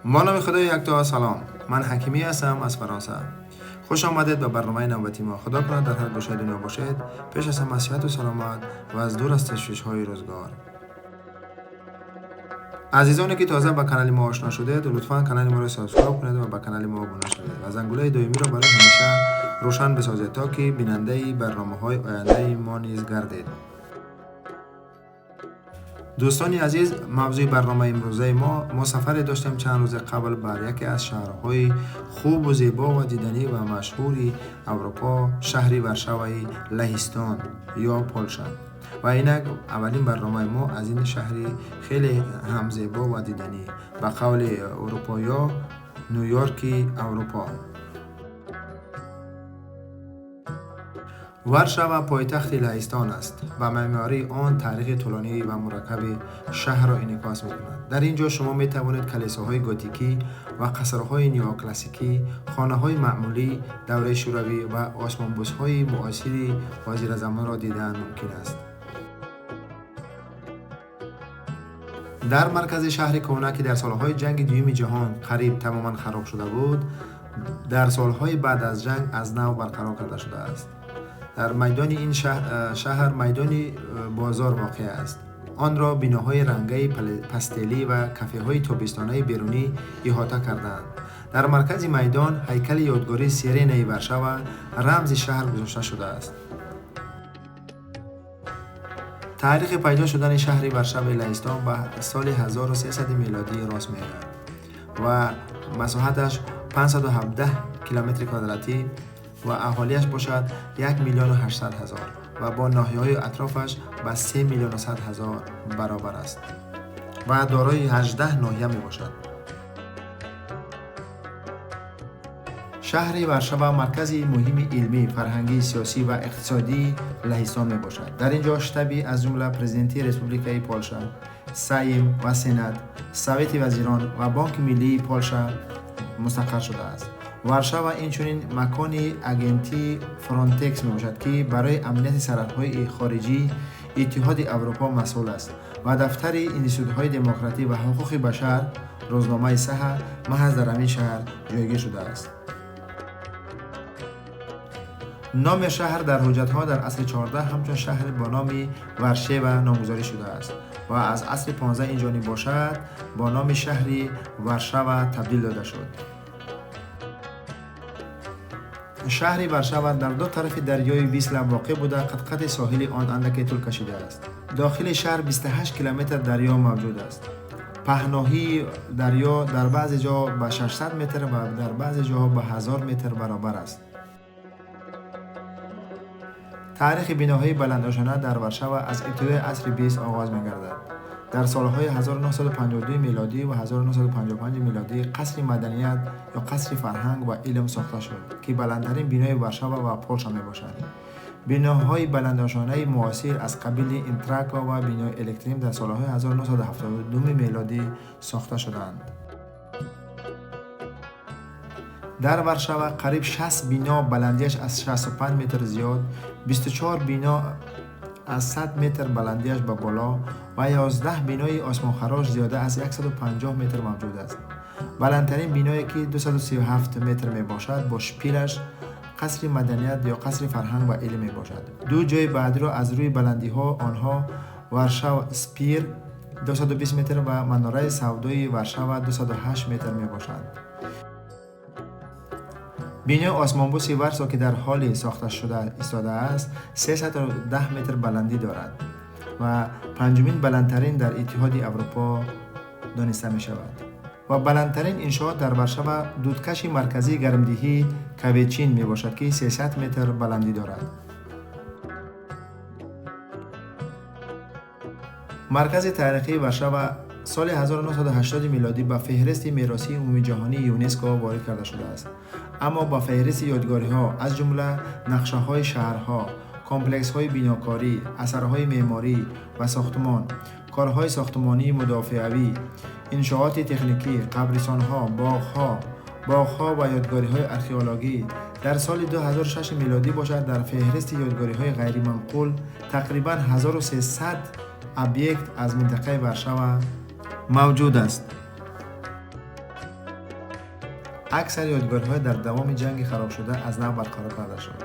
با نام خدای یکتا. سلام، من حکیمی هستم از فرانسه. خوش آمدید به برنامه نوبتی ما. خدا کنه در هر گوشه دنیا باشید. پیش از همه صحت و سلامت و از دور از تشویش‌های روزگار. عزیزانی که تازه با کانال ما آشنا شدید، لطفاً کانال ما را سابسکرایب کنید و به کانال ما ابونه شوید و زنگوله دایمی را برای همیشه روشن بسازید تا که بیننده برنامه‌های آینده ما نیز گردید. دوستان عزیز، موضوع برنامه امروزه ما سفری داشتیم چند روز قبل بر یکی از شهرهای خوب و زیبا و دیدنی و مشهوری اروپا، شهری ورشاوی لهستان یا پولشا. و اینک اولین برنامه ما از این شهری خیلی هم زیبا و دیدنی به قول اروپا یا نیویورک اروپا. ورشاوا پایتخت لهستان است و معماری آن تاریخ طولانی و مرکب شهر را انعکاس می‌کند. در اینجا شما می توانید کلیساهای گوتیکی و قصرهای نیوکلاسیکی، خانه‌های معمولی دوره شوروی و آسمانبوس‌های معاصر وزیر زمان را دیدن ممکن است. در مرکز شهر کهنه که در سالهای جنگ دوم جهان قریب تماما خراب شده بود، در سالهای بعد از جنگ از نو برقرار کرده شده است. در میدان این شهر میدانی بازار واقع است. آن را بناهای رنگی پستلی و کافه‌های تابستانه بیرونی احاطه کردند. در مرکز میدان هیکل یادگاری سیرین ورشاوا رمز شهر گذاشته شده است. تاریخ پیدا شدن شهر ورشاوای لهستان به سال 1300 میلادی راست می‌آید و مساحتش 517 کیلومتر کوادراتی و اهالیش باشد 1,800,000 و با ناحیه‌های اطرافش به 3,100,000 برابر است و دارای 18 ناحیه می باشد. شهر ورشاوا مرکزی مهم علمی، فرهنگی، سیاسی و اقتصادی لهستان می باشد. در اینجا شتابی از جمله پرزیدنتی ریسپوبلیکای پولشا، سیم و سنات، سویت وزیران و بانک ملی پولشا مستقر شده است. ورشاوا اینچنین مکانی اگنتی فرانتکس می باشد که برای امنیت سرحدهای خارجی اتحاد اروپا مسئول است و دفتر انستیتوت‌های دموکراسی و حقوق بشر روزنامه صحه محض در همین شهر جایگیر شده است. نام شهر در حجت‌ها در عصر 14 همچون شهر با نام ورشاوا نامگذاری شده است و از عصر 15 این جانب باشد با نام شهری ورشاوا تبدیل داده شد. شهر ورشاوا در دو طرف دریای ویسلا واقع بوده، قطع ساحل آن اندکی طول کشیده است. داخل شهر 28 کیلومتر دریا موجود است. پهنایی دریا در بعضی جا به 600 متر و در بعضی جا به 1000 متر برابر است. تاریخ بناهای بلندشانه در ورشاوا از ابتدای عصر 20 آغاز می‌گردد. در سالهای 1952 میلادی و 1955 میلادی قصر مدنیت یا قصر فرهنگ و علم ساخته شد که بلندترین بنای ورشاوا و پولشا میباشد. بناهای بلندشانه معاصر از قبیل اینتراکا و بنای الکتریم در سالهای 1972 میلادی ساخته شدند. در ورشاوا قریب 60 بنا بلندیش از 65 متر زیاد، 24 بنا از 100 متر بلندیش به بالا و 11 بنای آسمانخراش زیاده از 150 متر موجود است. بلندترین بنایی که 237 متر می باشد با شپیرش قصر مدنیت یا قصر فرهنگ و علم می باشد. دو جای بعدی را از روی بلندی ها آنها ورشاوا سپیر 220 متر و مناره سودای ورشاوا 208 متر می باشد. بنای آسمانبوس ورسا که در حال ساخته شده ایستاده است 310 متر بلندی دارد و پنجمین بلندترین در اتحاد اروپا دانسته می شود و بلندترین انشاءات در ورشاوا دودکش مرکزی گرمدهی کویچین می باشد که 300 متر بلندی دارد. مرکز تاریخی ورشاوا سال 1980 میلادی به فهرست میراثی عمومی جهانی یونسکو وارد کرده شده است، اما با فهرست یادگاری‌ها از جمله نقشه‌های شهرها، کمپلکس‌های بناکاری، اثرهای معماری و ساختمان، کارهای ساختمانی مدافعوی، انشاءات تکنیکی، قبرستان‌ها، باغ‌ها و یادگاری‌های آرکئولوژی در سال 2006 میلادی باشد در فهرست یادگاری‌های غیر منقول تقریباً 1300 ابیکت از منطقه وارشاوا موجود است. اکثر یادگارهای در دوام جنگ خراب شده از نو برقرار کرده شد،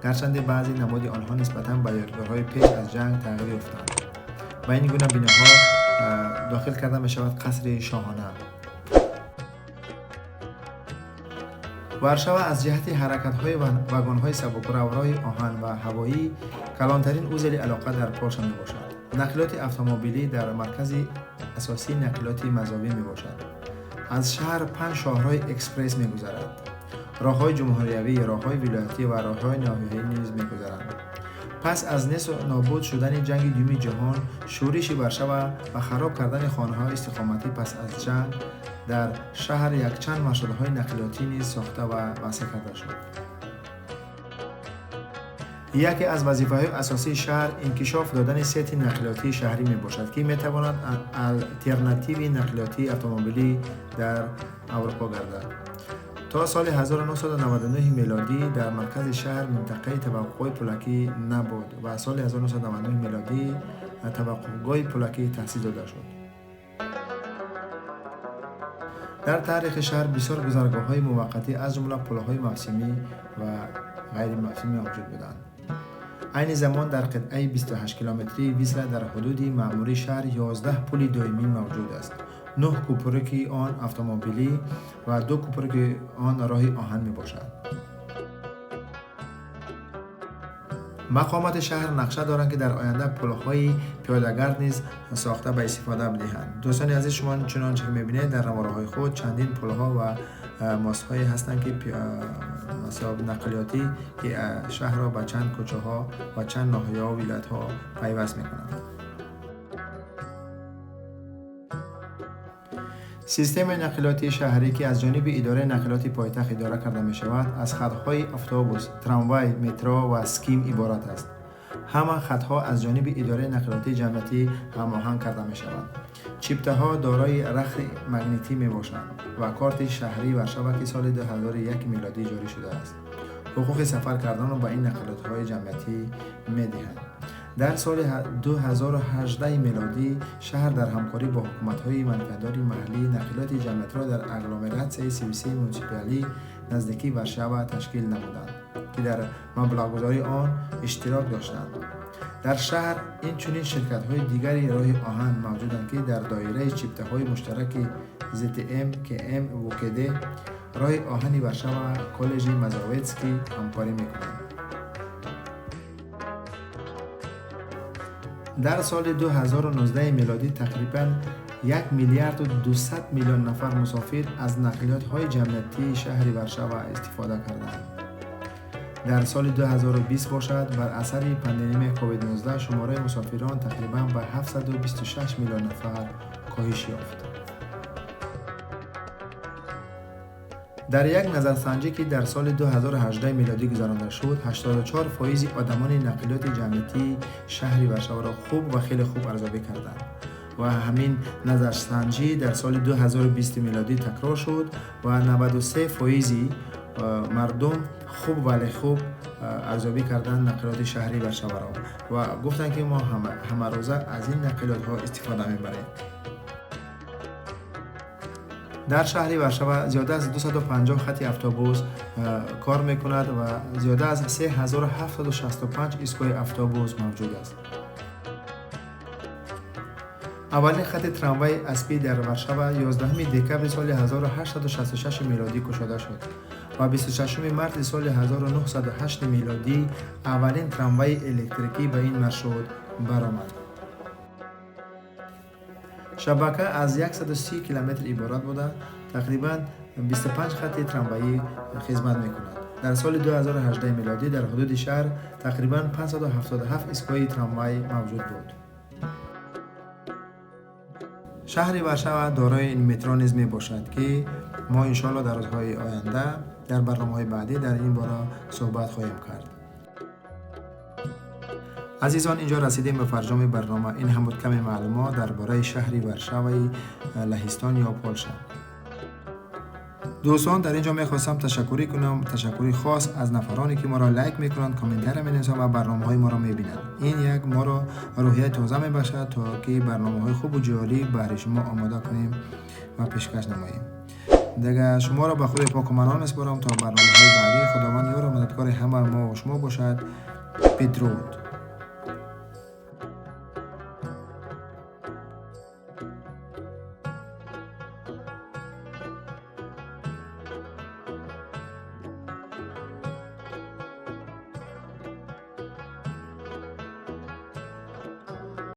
گرچند بعضی نماد آنها نسبتاً به یادگارهای پیش از جنگ تغییر یافتند. به این گونه بناها داخل کرده می شود قصر شاهانه. وارشاوا از جهت حرکت‌های واگن‌های سبک‌روهای آهن و هوایی کلانترین عضو علاقه در پولشا میباشد. نقلات اتومبیلی در مرکز اساسی نقلات مزاوی میباشد. از شهر 5 شاهراه اکسپرس میگذرد. راه‌های جمهوریوی، راه‌های ولایتی و راه‌های ناحیه‌ای نیز میگذرند. پس از نصف نابود شدن جنگ دوم جهان، شورش وارشاوا و خراب کردن خانه‌های استقامتی پس از جنگ در شهر یک چند مرشدهای نقلیاتی نیز ساخته و وسیع کرده شد. یکی از وظیفه‌های اساسی شهر انکشاف دادن سطح نقلیاتی شهری میباشد که میتواند آلترناتیو نقلیاتی اتومبیلی در اروپا گردد. تا سال 1999 میلادی در مرکز شهر منطقه توقف پولکی نبود و سال 1999 میلادی توقفگاه پولکی تأسیس داده شد. در تاریخ شهر بسیار گذرگاه‌های موقتی از جمله پل‌های موسمی و غیر موسمی موجود بودند. عین زمان در قطعه 28 کیلومتری ویسلا در حدود معموری شهر 11 پل دائمی موجود است. 9 کوپرک آن اتومبیلی و 2 کوپرک آن راه آهن می باشد. مقامات شهر نقشه دارند که در آینده پل‌های پیاده‌گرد نیز ساخته به استفاده بدهند. دوستان عزیز، شما چنانچه که می‌بینید در راه‌های خود چندین پل‌ها و ماسه‌هایی هستند که نقلیاتی که شهر را به چند کوچه‌ها و چند ناحیه‌ها و ولایت‌ها پیوست می‌کنند. سیستم نقلیاتی شهری که از جانب اداره نقلیات پایتخت اداره کرده می شود از خطهای اتوبوس، تراموای، مترو و اسکیم عبارت است. همه خطها از جانب اداره نقلیات جمعیتی هماهنگ کرده می شوند. چیپته ها دارای رخ مگنیتی می باشند و کارت شهری وارشاوا که سال 2001 میلادی جاری شده است حقوق سفر کردن را به این نقلیات های جمعیتی می دهند. در سال 2018 میلادی شهر در همکاری با حکومت‌های منطقه‌داری محلی نقلیات جمعیتی را در اگلومراسیون سیویسی منسیپالی نزدیکی وارشاوا تشکیل نمودند که در مبلغ‌گذاری آن اشتراک داشتند. در شهر این چنین شرکت‌های دیگری راه آهن موجودند که در دایره چیپته‌های مشترک ZTM، KM و KD راه آهن وارشاوا کالج مازوویتسکی همکاری می‌کنند. در سال 2019 میلادی تقریباً 1 میلیارد و 200 میلیون نفر مسافر از نقلیات‌های جمعیتی شهر وارشاوا استفاده کردند. در سال 2020 باشد بر اثر پاندمی کووید 19 شماره مسافران تقریباً به 726 میلیون نفر کاهش یافت. در یک نظرسنجی که در سال 2018 میلادی گذرانده شد، 84% آدمان نقلیات جمعیتی شهر وارشاوا را خوب و خیلی خوب ارزیابی کردند و همین نظرسنجی در سال 2020 میلادی تکرار شد و 93% مردم خوب ولی خوب ارزیابی کردند نقلیات شهری وارشاوا را و گفتند که ما همه روزه از این نقلیات ها استفاده میبریم. در شهر وارشاوا زیاده از 250 خط اتوبوس کار میکند و زیاده از 3765 ایستگاه اتوبوس موجود است. اولین خط تراموای اسبی در وارشاوا 11 دکبر سال 1866 میلادی گشوده شد و 26 مارس سال 1908 میلادی اولین تراموای الکتریکی به این مرشد برآمد. شبکه از 130 کیلومتر عبارت بوده، تقریباً 25 خط تراموایی خدمت می‌کند. در سال 2018 میلادی در حدود شهر تقریباً 577 ایستگاه تراموای موجود بود. شهر وارشاوا دارای این مترو نیز میباشد که ما انشاءالله در روزهای آینده در برنامه‌های بعدی در این باره صحبت خواهیم کرد. عزیزان، اینجا رسیدیم به فرجام برنامه. این هم بود کم معلومات درباره شهر وارشاوای لهستان یا پولشا. دوستان در اینجا میخواستم تشکری کنم، تشکری خاص از نفرانی که ما را لایک میکنند، کامنتر مینویسند و برنامه‌های ما را میبینند. این یک ما را روحیه تازه میبخشد تا که برنامه‌های خوب و جالب برای شما آماده کنیم و پیشکش نماییم. دیگه شما را به خدای پاک و منان میسپارم تا برنامه‌های بعدی. خداوند یار و مددگار همه ما و شما باشد. بدرود.